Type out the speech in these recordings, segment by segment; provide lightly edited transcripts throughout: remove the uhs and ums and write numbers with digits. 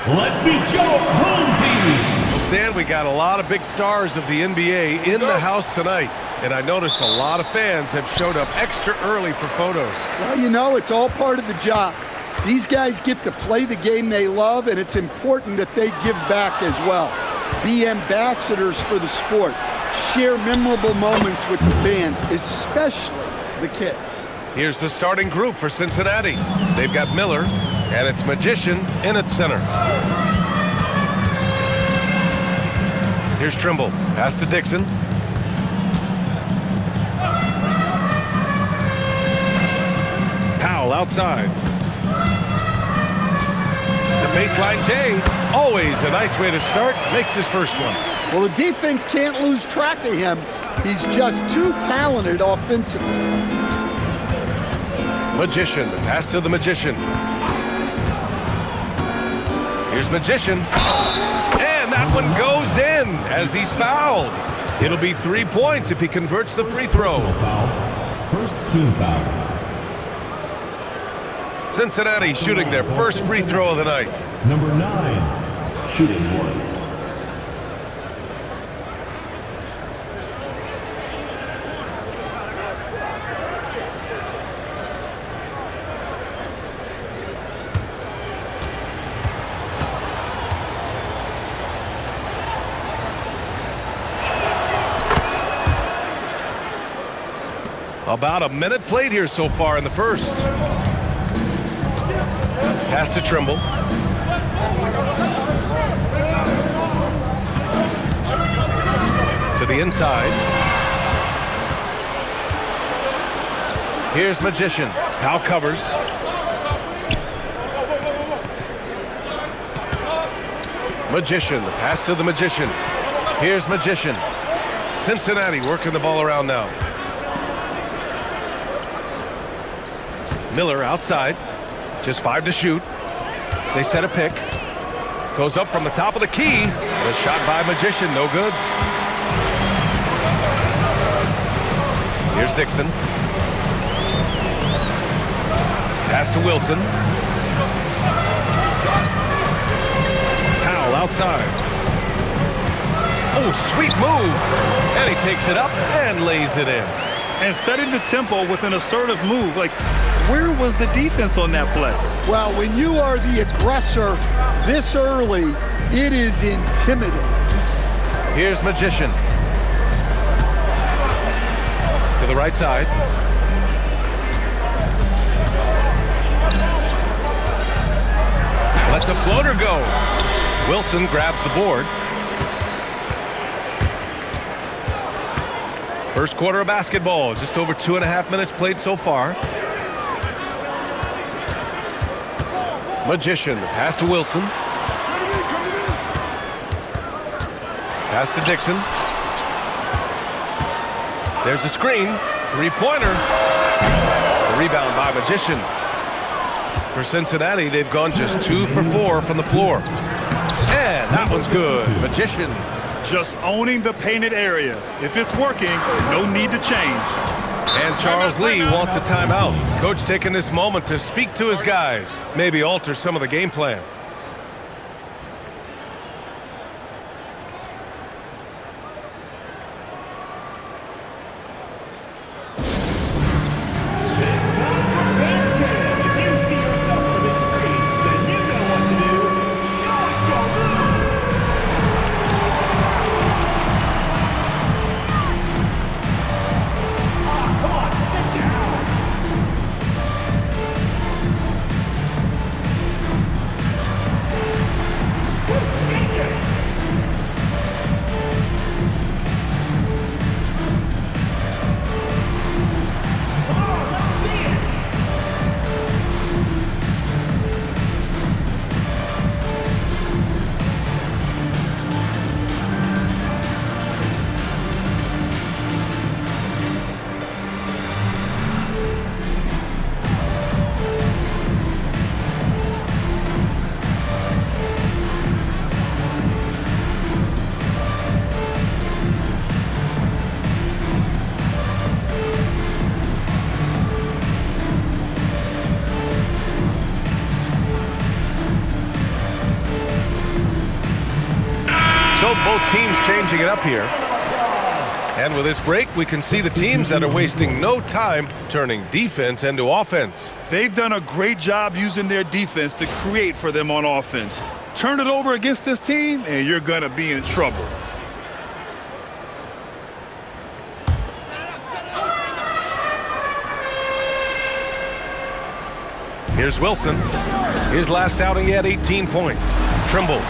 Let's meet your home team. Well, Stan, we got a lot of big stars of the NBA in the house tonight. And I noticed a lot of fans have showed up extra early for photos. Well, you know, it's all part of the job. These guys get to play the game they love, and it's important that they give back as well. Be ambassadors for the sport. Share memorable moments with the fans, especially the kids. Here's the starting group for Cincinnati. They've got Miller, and it's Magician in at center. Here's Trimble. Pass to Dixon. Powell outside. The baseline J, always a nice way to start, makes his first one. Well, the defense can't lose track of him. He's just too talented offensively. Magician, the pass to the Magician. Here's Magician. And that one goes in as he's fouled. It'll be 3 points if he converts the free throw. First team foul. Cincinnati shooting their first free throw of the night. Number 9, shooting one. About a minute played here so far in the first. Pass to Trimble. To the inside. Here's Magician. Powell covers. Magician. The pass to the Magician. Here's Magician. Cincinnati working the ball around now. Miller outside. Just 5 to shoot. They set a pick. Goes up from the top of the key. The shot by Magician, no good. Here's Dixon. Pass to Wilson. Powell outside. Oh, sweet move. And he takes it up and lays it in. And setting the tempo with an assertive move. Like, where was the defense on that play? Well, when you are the aggressor this early, it is intimidating. Here's Magician. To the right side. Lets a floater go. Wilson grabs the board. First quarter of basketball, just over 2.5 minutes played so far. Magician, pass to Wilson. Pass to Dixon. There's a screen. Three-pointer. The rebound by Magician. For Cincinnati, they've gone just 2 for 4 from the floor. And that one's good. Magician. Just owning the painted area. If it's working, no need to change. And Charles Lee wants a timeout. Coach taking this moment to speak to his guys. Maybe alter some of the game plan. So both teams changing it up here. And with this break, we can see the teams that are wasting no time turning defense into offense. They've done a great job using their defense to create for them on offense. Turn it over against this team, and you're going to be in trouble. Here's Wilson. His last outing, he had 18 points. Trimble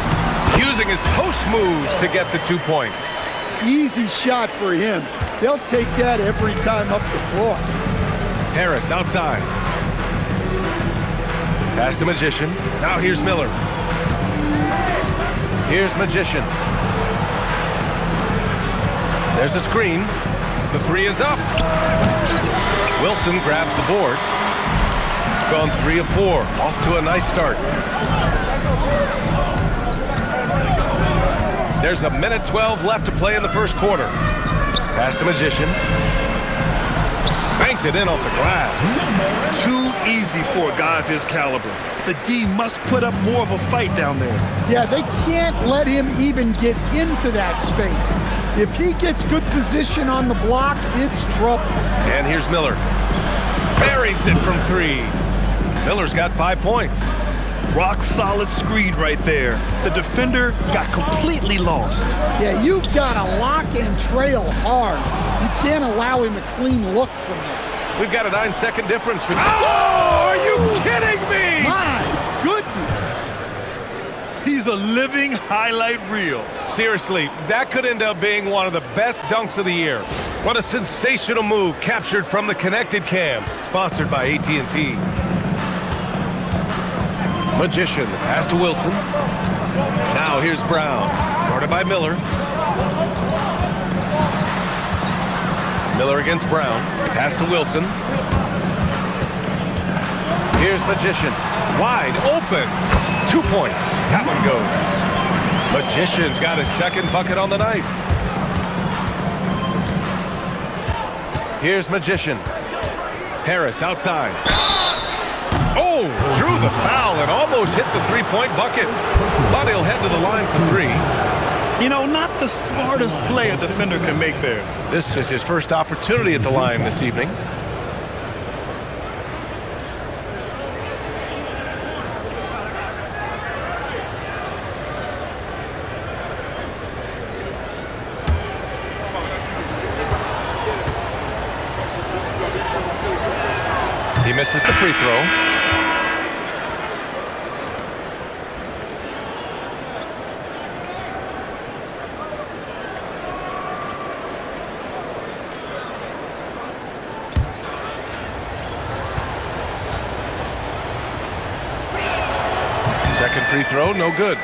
using his post moves to get the 2 points. Easy shot for him. They'll take that every time up the floor. Harris outside. Pass to Magician. Now here's Miller. Here's Magician. There's a screen. The three is up. Wilson grabs the board. Gone 3 of 4. Off to a nice start. There's a minute 12 left to play in the first quarter. Pass to Magician. Banked it in off the glass. Too easy for a guy of his caliber. The D must put up more of a fight down there. Yeah, they can't let him even get into that space. If he gets good position on the block, it's trouble. And here's Miller. Buries it from 3. Miller's got 5 points. Rock solid screen right there. The defender got completely lost. Yeah, you've got to lock and trail hard. You can't allow him a clean look from there. We've got a 9-second difference. Oh, are you kidding me? My goodness. He's a living highlight reel. Seriously, that could end up being one of the best dunks of the year. What a sensational move captured from the Connected Cam, sponsored by AT&T. Magician, pass to Wilson. Now here's Brown, guarded by Miller. Miller against Brown, pass to Wilson. Here's Magician, wide open. 2 points, that one goes. Magician's got his second bucket on the night. Here's Magician. Harris outside. Oh, drew the foul and almost hit the 3-point bucket. But he'll head to the line for 3. You know, not the smartest play a defender can make there. This is his first opportunity at the line this evening. He misses the free throw. Second free throw, no good.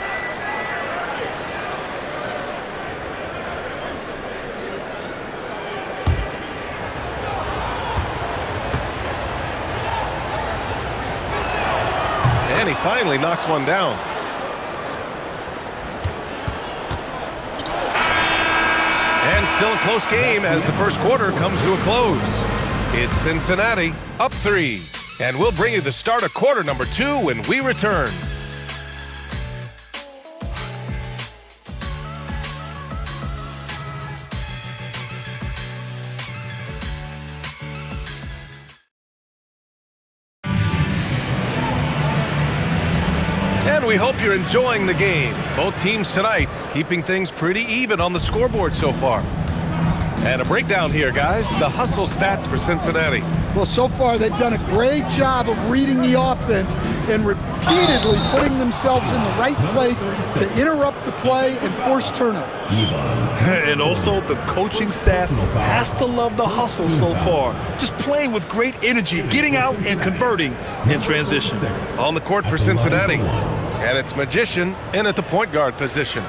And he finally knocks one down. And still a close game as the first quarter comes to a close. It's Cincinnati up 3. And we'll bring you the start of quarter number 2 when we return. And we hope you're enjoying the game. Both teams tonight keeping things pretty even on the scoreboard so far. And a breakdown here, guys. The hustle stats for Cincinnati. Well, so far they've done a great job of reading the offense and repeatedly putting themselves in the right place to interrupt the play and force turnover. And also the coaching staff has to love the hustle so far. Just playing with great energy, getting out and converting in transition. On the court for Cincinnati. And it's Magician in at the point guard position.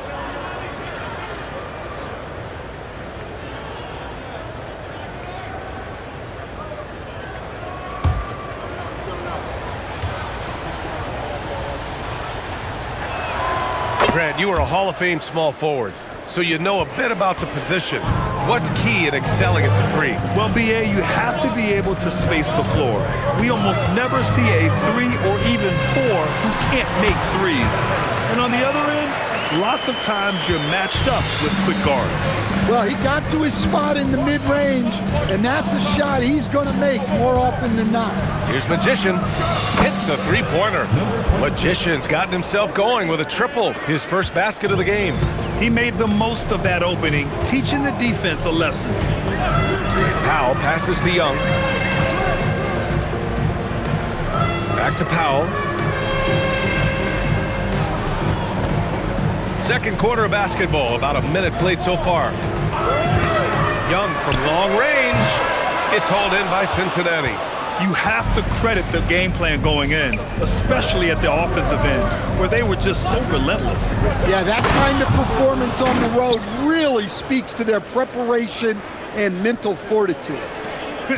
Grant, you are a Hall of Fame small forward, so you know a bit about the position. What's key in excelling at the 3? Well, B.A., you have to be able to space the floor. We almost never see a 3 or even 4 who can't make threes. And on the other end, lots of times you're matched up with quick guards. Well, he got to his spot in the mid-range, and that's a shot he's going to make more often than not. Here's Magician. Hits a three-pointer. Magician's gotten himself going with a triple, his first basket of the game. He made the most of that opening, teaching the defense a lesson. Powell passes to Young. Back to Powell. Second quarter of basketball, about a minute played so far. Young from long range. It's hauled in by Cincinnati. You have to credit the game plan going in, especially at the offensive end, where they were just so relentless. Yeah, that kind of performance on the road really speaks to their preparation and mental fortitude.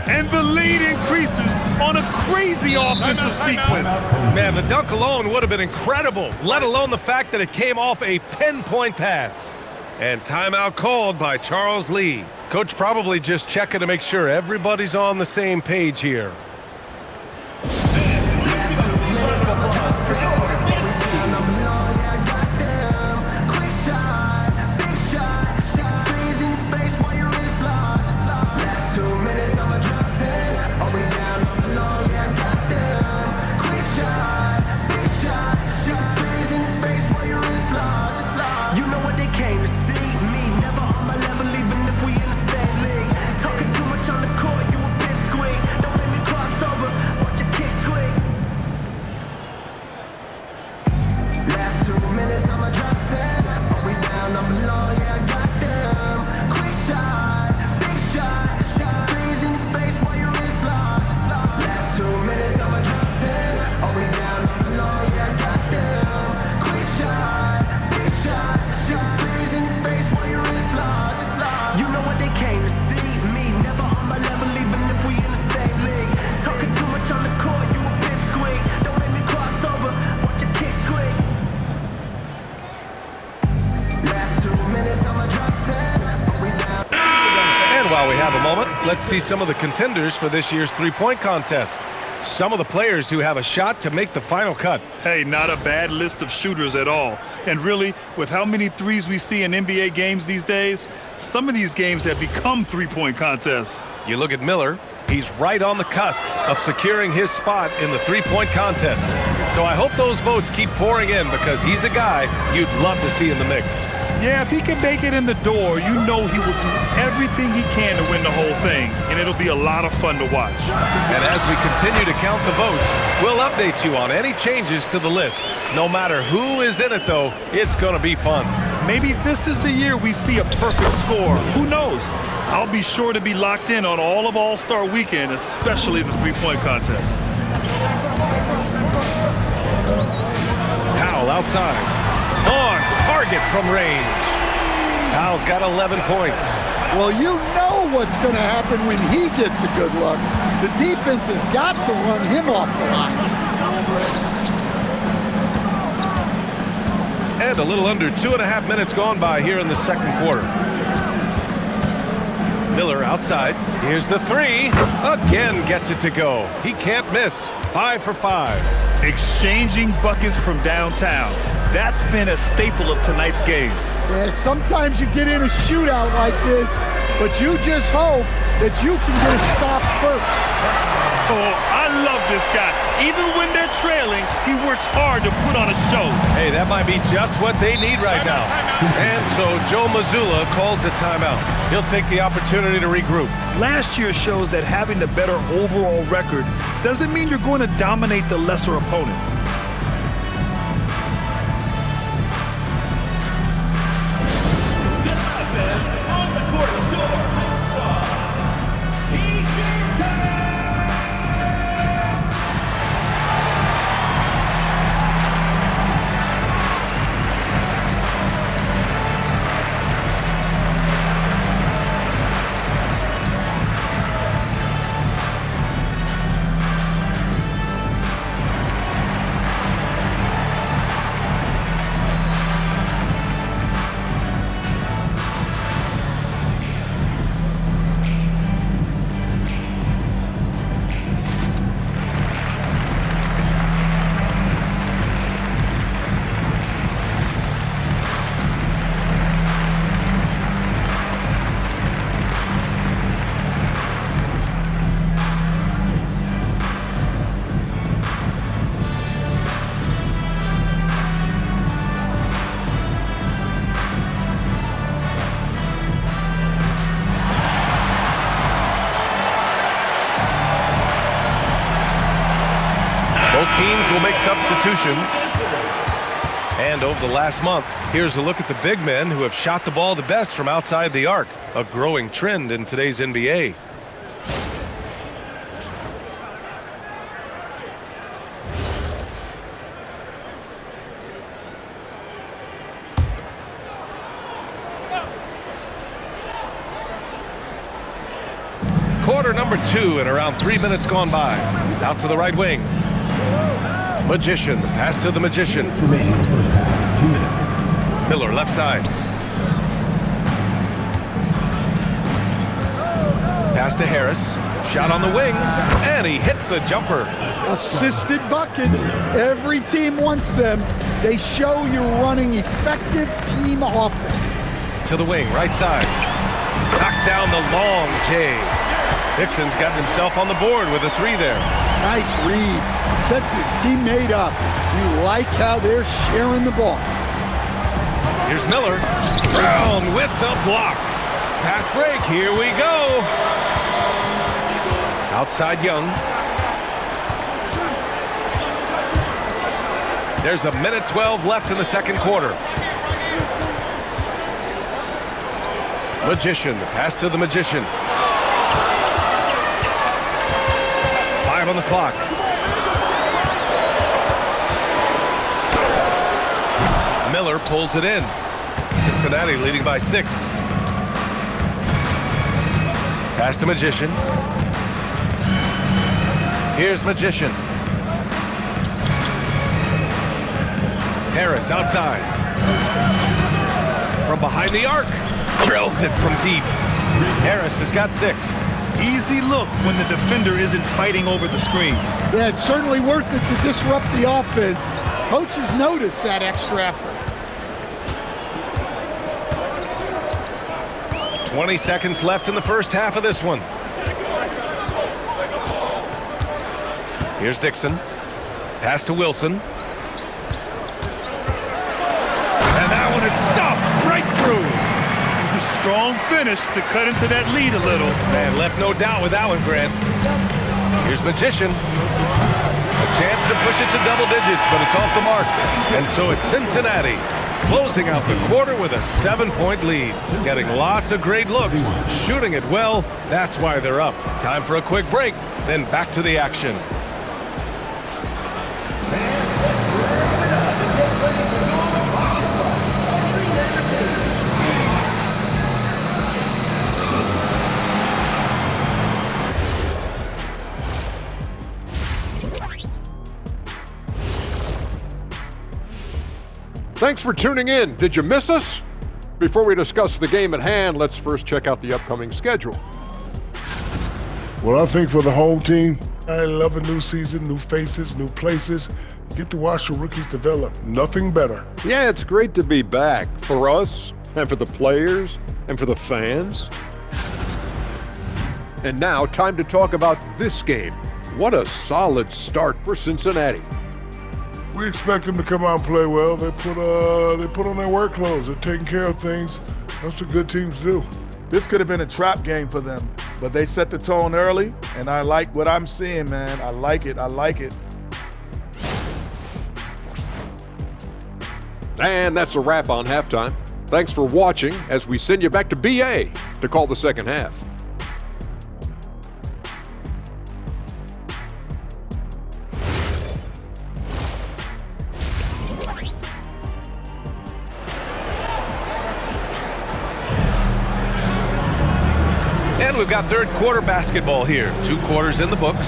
And the lead increases on a crazy offensive sequence. Man, the dunk alone would have been incredible, let alone the fact that it came off a pinpoint pass. And timeout called by Charles Lee. Coach probably just checking to make sure everybody's on the same page here. While we have a moment, let's see some of the contenders for this year's three-point contest. Some of the players who have a shot to make the final cut. Hey, not a bad list of shooters at all. And really, with how many threes we see in NBA games these days, some of these games have become three-point contests. You look at Miller, he's right on the cusp of securing his spot in the three-point contest. So I hope those votes keep pouring in because he's a guy you'd love to see in the mix. Yeah, if he can make it in the door, you know he will do everything he can to win the whole thing, and it'll be a lot of fun to watch. And as we continue to count the votes, we'll update you on any changes to the list. No matter who is in it, though, it's going to be fun. Maybe this is the year we see a perfect score. Who knows? I'll be sure to be locked in on all of All-Star Weekend, especially the three-point contest. Powell outside. On target from range. Powell's got 11 points. Well, you know what's going to happen when he gets a good look. The defense has got to run him off the line. And a little under 2.5 minutes gone by here in the second quarter. Miller outside. Here's the three. Again gets it to go. He can't miss. 5 for 5. Exchanging buckets from downtown. That's been a staple of tonight's game. Yeah, sometimes you get in a shootout like this, but you just hope that you can get a stop first. Oh, I love this guy. Even when they're trailing, he works hard to put on a show. Hey, that might be just what they need right now. And so Joe Mazzulla calls the timeout. He'll take the opportunity to regroup. Last year shows that having the better overall record doesn't mean you're going to dominate the lesser opponent. substitutions. And over the last month, here's a look at the big men who have shot the ball the best from outside the arc, a growing trend in today's NBA. Quarter number 2 and around 3 minutes gone by. Out to the right wing. Magician, the pass to the Magician. Remaining in the first half, 2 minutes. Miller, left side. Pass to Harris. Shot on the wing, and he hits the jumper. Assisted buckets. Every team wants them. They show you're running effective team offense. To the wing, right side. Knocks down the long J. Dixon's got himself on the board with a 3 there. Nice read. Sets his teammate up. You like how they're sharing the ball. Here's Miller. Brown with the block. Fast break. Here we go. Outside Young. There's a minute 12 left in the second quarter. Magician. The pass to the Magician. 5 on the clock. Miller pulls it in. Cincinnati leading by 6. Pass to Magician. Here's Magician. Harris outside. From behind the arc. Drills it from deep. Harris has got 6. Easy look when the defender isn't fighting over the screen. Yeah, it's certainly worth it to disrupt the offense. Coaches notice that extra effort. 20 seconds left in the first half of this one. Here's Dixon. Pass to Wilson. And that one is stuffed right through. Strong finish to cut into that lead a little. Man, left no doubt with that one, Grant. Here's Magician. A chance to push it to double digits, but it's off the mark. And so it's Cincinnati closing out the quarter with a 7-point lead. Getting lots of great looks, shooting it well. That's why they're up. Time for a quick break, then back to the action. Thanks for tuning in. Did you miss us? Before we discuss the game at hand, let's first check out the upcoming schedule. Well, I think for the home team, I love a new season, new faces, new places. You get to watch the rookies develop. Nothing better. Yeah, it's great to be back for us and for the players and for the fans. And now, time to talk about this game. What a solid start for Cincinnati. We expect them to come out and play well. They put on their work clothes. They're taking care of things. That's what good teams do. This could have been a trap game for them, but they set the tone early, and I like what I'm seeing, man. I like it. I like it. And that's a wrap on halftime. Thanks for watching as we send you back to BA to call the second half. And we've got third quarter basketball here. 2 quarters in the books.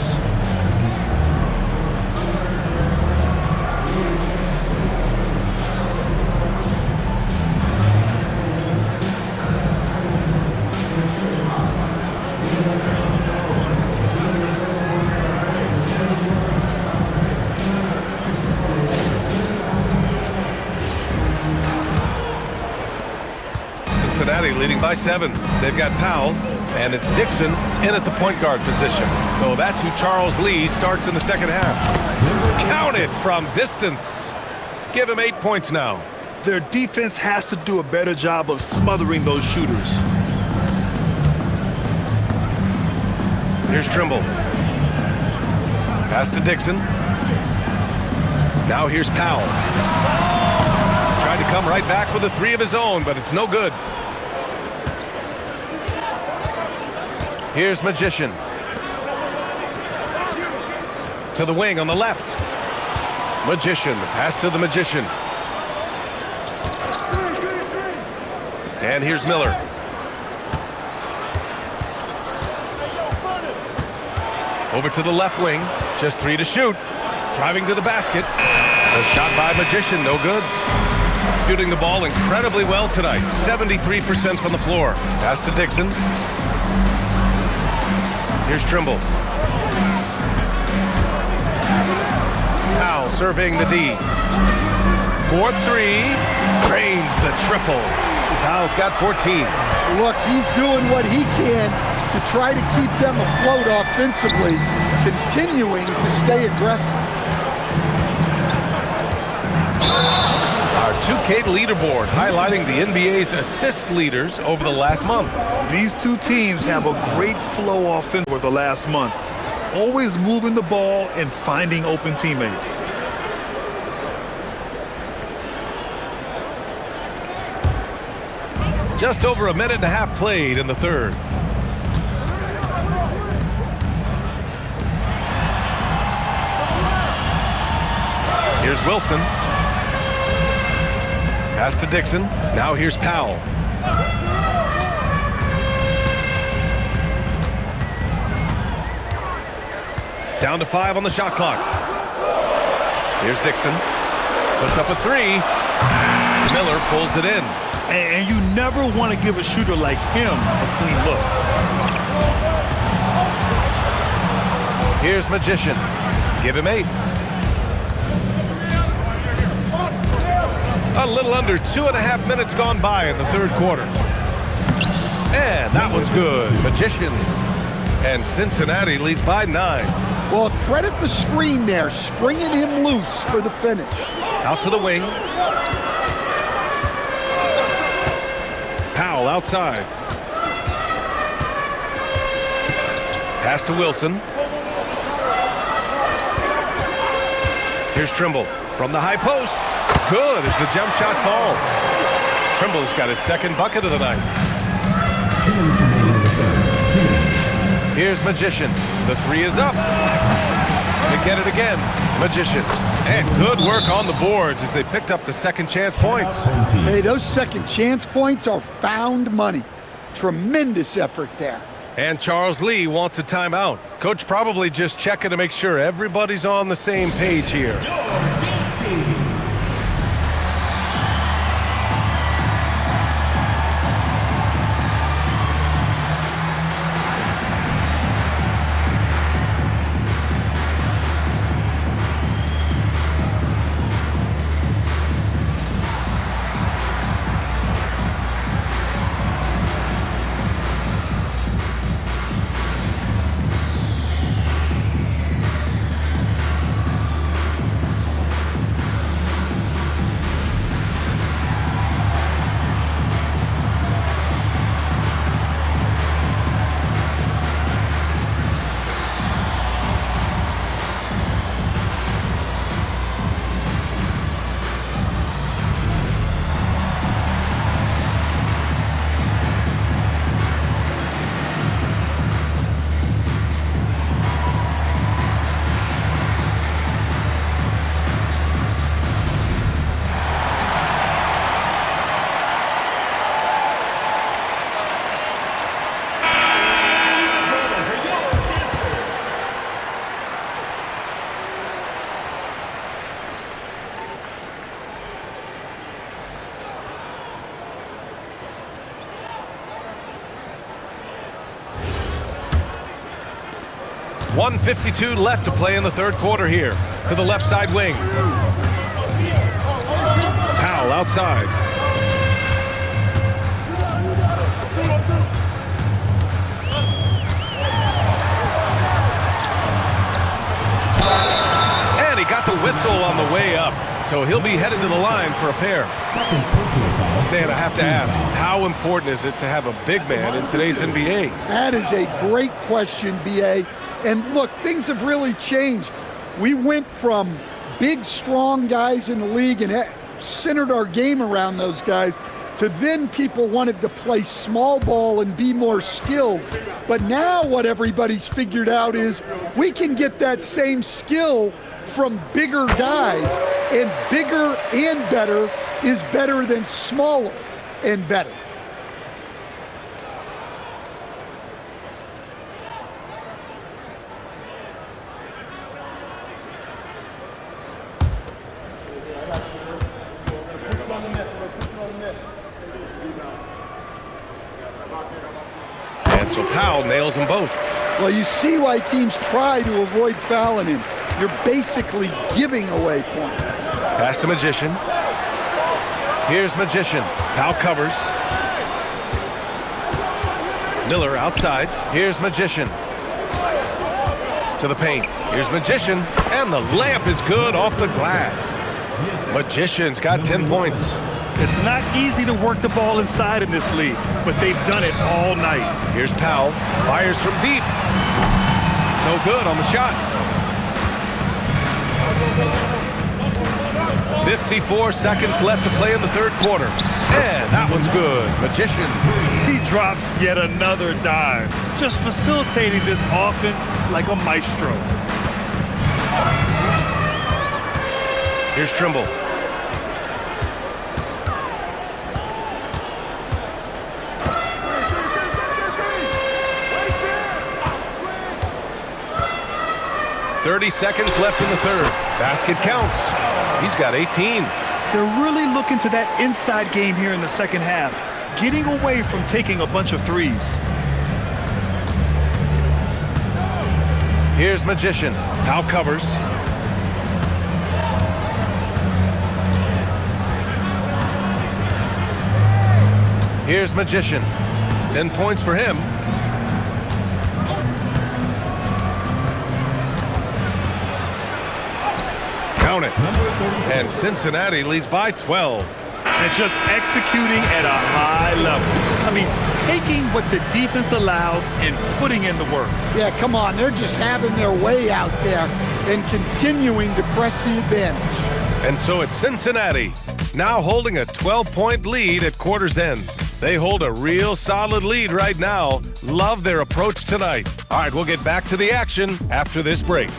Cincinnati leading by 7. They've got Powell. And it's Dixon in at the point guard position. So that's who Charles Lee starts in the second half. Counted from distance. Give him 8 points now. Their defense has to do a better job of smothering those shooters. Here's Trimble. Pass to Dixon. Now here's Powell. Tried to come right back with a three of his own, but it's no good. Here's Magician. To the wing on the left. Magician, the pass to the Magician. And here's Miller. Over to the left wing, just 3 to shoot. Driving to the basket. A shot by Magician, no good. Shooting the ball incredibly well tonight. 73% from the floor. Pass to Dixon. Here's Trimble. Powell surveying the D. 4-3. Drains the triple. Powell's got 14. Look, he's doing what he can to try to keep them afloat offensively, continuing to stay aggressive. Our 2K leaderboard highlighting the NBA's assist leaders over the last month. These two teams have a great flow offense over the last month. Always moving the ball and finding open teammates. Just over a minute and a half played in the third. Here's Wilson. Pass to Dixon. Now here's Powell. Down to 5 on the shot clock. Here's Dixon. Puts up a 3. Miller pulls it in. And you never want to give a shooter like him a clean look. Here's Magician. Give him 8. A little under 2.5 minutes gone by in the third quarter. And that one's good. Magician. And Cincinnati leads by 9. Well, credit the screen there, springing him loose for the finish. Out to the wing. Powell outside. Pass to Wilson. Here's Trimble from the high post. Good as the jump shot falls. Trimble's got his second bucket of the night. 2 minutes remaining in the third. 2 minutes. Here's Magician. The 3 is up. They get it again. Magician. And good work on the boards as they picked up the second chance points. Hey, those second chance points are found money. Tremendous effort there. And Charles Lee wants a timeout. Coach probably just checking to make sure everybody's on the same page here. .152 left to play in the third quarter here. To the left side wing. Powell outside. And he got the whistle on the way up. So he'll be headed to the line for a pair. Stan, I have to ask, how important is it to have a big man in today's NBA? That is a great question, B.A. And look, things have really changed. We went from big, strong guys in the league and centered our game around those guys, to then people wanted to play small ball and be more skilled. But now what everybody's figured out is we can get that same skill from bigger guys, and bigger and better is better than smaller and better. And so Powell nails them both. Well, you see why teams try to avoid fouling him. You're basically giving away points. Pass to Magician. Here's Magician. Powell covers. Miller outside. Here's Magician. To the paint. Here's Magician. And the layup is good off the glass. Magician's got 10 points. It's not easy to work the ball inside in this league, but they've done it all night. Here's Powell. Fires from deep. No good on the shot. 54 seconds left to play in the third quarter. And that one's good. Magician. He drops yet another dime, just facilitating this offense like a maestro. Here's Trimble. .30 seconds left in the third. Basket counts. He's got 18. They're really looking to that inside game here in the second half, getting away from taking a bunch of threes. Here's Magician. Powell covers. Here's Magician. 10 points for him. Count it. And Cincinnati leads by 12. And just executing at a high level. I mean, taking what the defense allows and putting in the work. Yeah, come on. They're just having their way out there and continuing to press the advantage. And so it's Cincinnati, now holding a 12-point lead at quarter's end. They hold a real solid lead right now. Love their approach tonight. All right, we'll get back to the action after this break.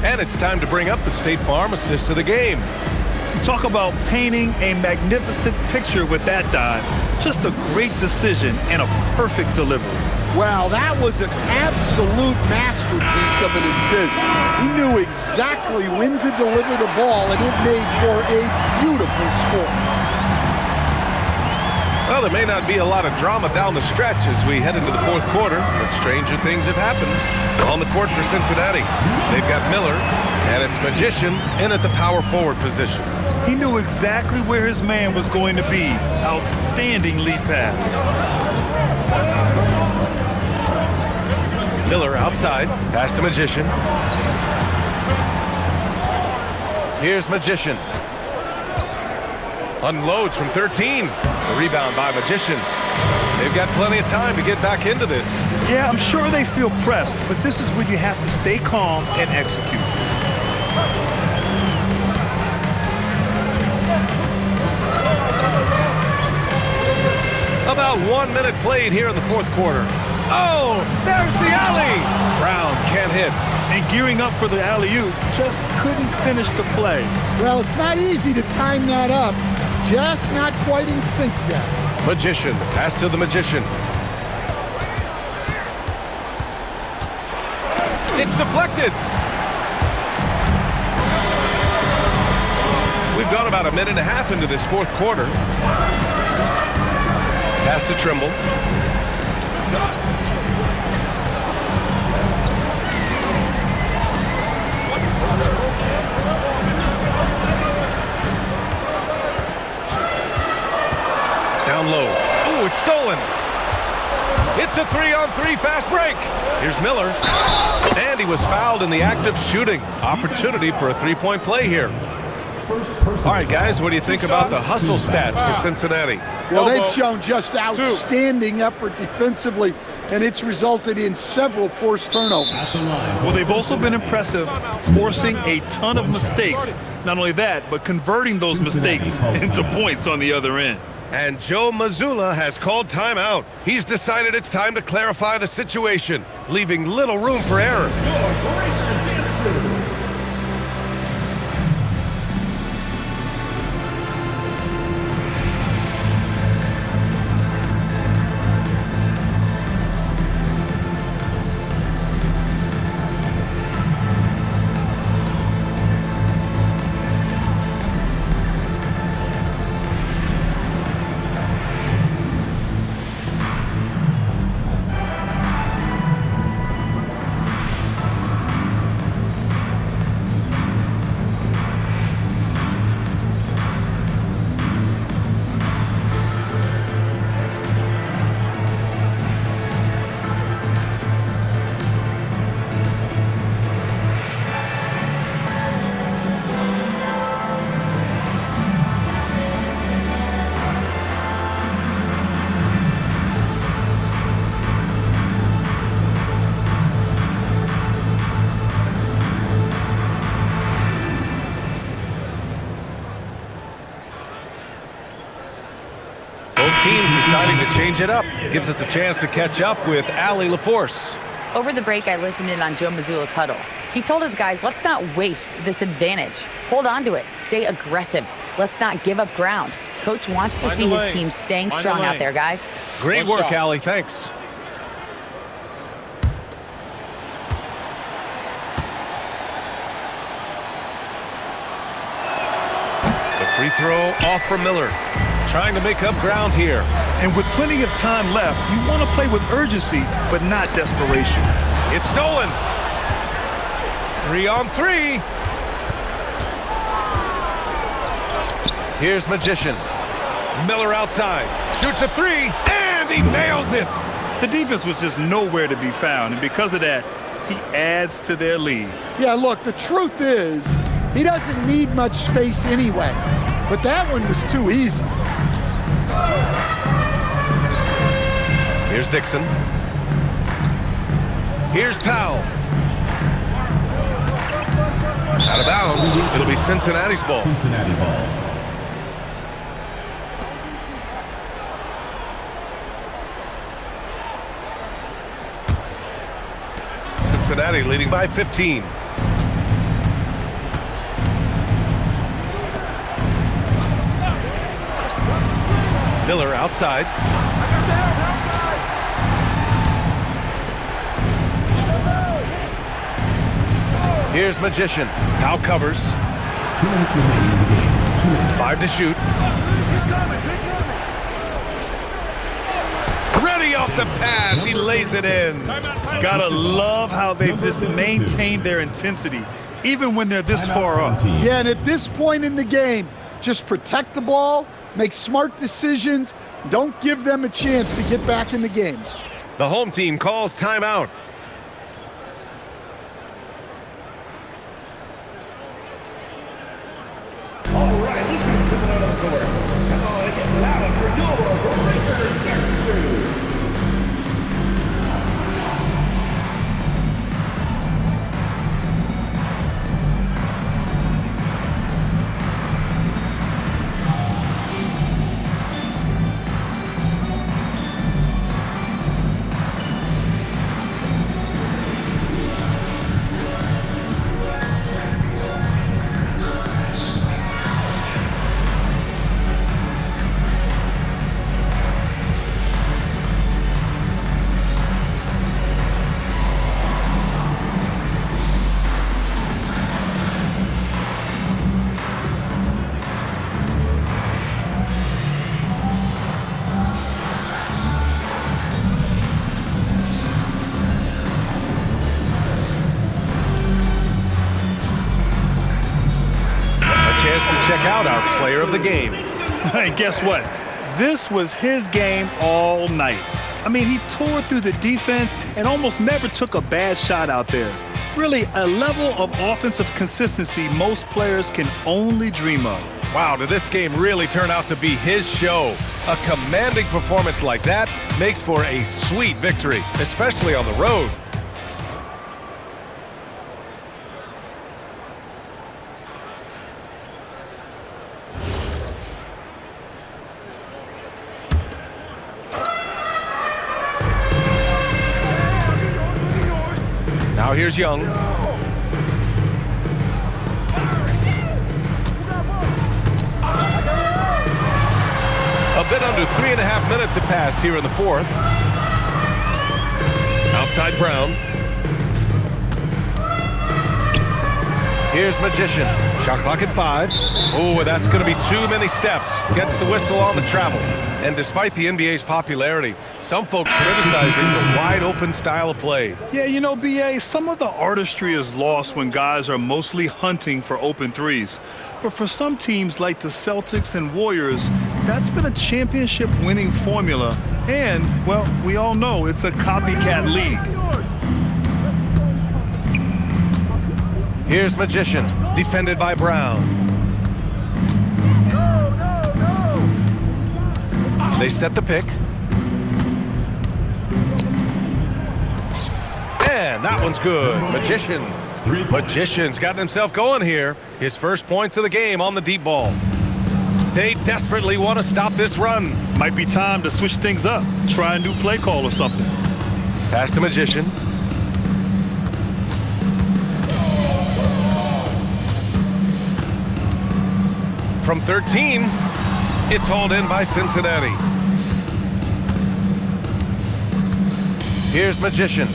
And it's time to bring up the State Farm assist of the game. Talk about painting a magnificent picture with that dive. Just a great decision and a perfect delivery. Wow, that was an absolute masterpiece of an assist. He knew exactly when to deliver the ball, and it made for a beautiful score. Well, there may not be a lot of drama down the stretch as we head into the fourth quarter, but stranger things have happened. On the court for Cincinnati, they've got Miller, and it's Magician in at the power forward position. He knew exactly where his man was going to be. Outstanding lead pass. Miller outside, pass to Magician. Here's Magician. Unloads from 13. The rebound by Magician. They've got plenty of time to get back into this. Yeah, I'm sure they feel pressed, but this is when you have to stay calm and execute. About 1 minute played here in the fourth quarter. Oh, there's the alley. Brown can't hit. And gearing up for the alley-oop, just couldn't finish the play. Well, it's not easy to time that up. Just not quite in sync yet. Magician, pass to the Magician. It's deflected. We've gone about a minute and a half into this fourth quarter. Pass to Trimble. Down low. Ooh, it's stolen. It's a 3-on-3 fast break. Here's Miller. And he was fouled in the act of shooting. Opportunity for a three-point play here. First personal All right, guys, what do you think about the hustle stats for Cincinnati? Well, they've shown just outstanding effort defensively, and it's resulted in several forced turnovers. at the line. Well, they've also been impressive, forcing a ton of mistakes. Not only that, but converting those mistakes into points on the other end. And Joe Mazzulla has called timeout. He's decided it's time to clarify the situation, leaving little room for error. Teams deciding to change it up. Gives us a chance to catch up with Allie LaForce. Over the break, I listened in on Joe Mazzulla's huddle. He told his guys, let's not waste this advantage. Hold on to it. Stay aggressive. Let's not give up ground. Coach wants to see his team staying strong out there, guys. Great work, Allie. Thanks. The free throw off for Miller. Trying to make up ground here. And with plenty of time left, you want to play with urgency, but not desperation. It's stolen. 3-on-3. Here's Magician. Miller outside. Shoots a three, and he nails it. The defense was just nowhere to be found, and because of that, he adds to their lead. Yeah, look, the truth is, he doesn't need much space anyway. But that one was too easy. Here's Dixon. Here's Powell. Out of bounds. It'll be Cincinnati's ball. Cincinnati ball. Cincinnati leading by 15. Miller outside. Here's Magician. Now covers. 2 minutes remaining in the game. 2 minutes. 5 to shoot. Ready off the pass. He lays it in. Gotta love how they've just maintained their intensity, even when they're this far up. Yeah, and at this point in the game, just protect the ball, make smart decisions, don't give them a chance to get back in the game. The home team calls timeout. Check out our player of the game. And guess what? This was his game all night. I mean, he tore through the defense and almost never took a bad shot out there. Really, a level of offensive consistency most players can only dream of. Wow, did this game really turn out to be his show? A commanding performance like that makes for a sweet victory, especially on the road. Now here's Young. A bit under 3.5 minutes have passed here in the fourth. Outside Brown. Here's Magician. Shot clock at 5. Oh, that's going to be too many steps. Gets the whistle on the travel. And despite the NBA's popularity, some folks criticizing the wide-open style of play. Yeah, you know, B.A., some of the artistry is lost when guys are mostly hunting for open threes. But for some teams like the Celtics and Warriors, that's been a championship-winning formula. And, well, we all know it's a copycat league. Here's Magician, defended by Brown. They set the pick. And that one's good. Magician's gotten himself going here. His first points of the game on the deep ball. They desperately want to stop this run. Might be time to switch things up. Try a new play call or something. Pass to Magician. From 13, it's hauled in by Cincinnati. Here's Magician.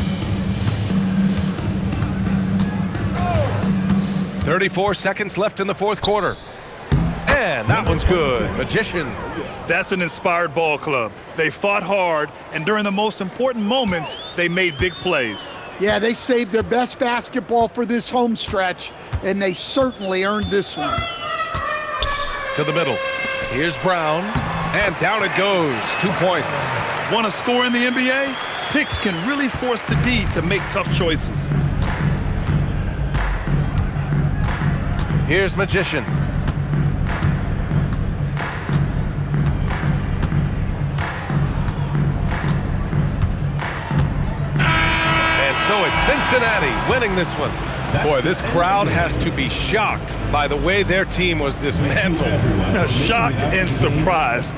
34 seconds left in the fourth quarter. And that one's good. Magician. That's an inspired ball club. They fought hard, and during the most important moments, they made big plays. Yeah, they saved their best basketball for this home stretch, and they certainly earned this one. To the middle. Here's Brown. And down it goes. 2 points. Want to score in the NBA? Picks can really force the D to make tough choices. Here's Magician. And so it's Cincinnati winning this one. Boy, this crowd has to be shocked by the way their team was dismantled. Shocked and surprised.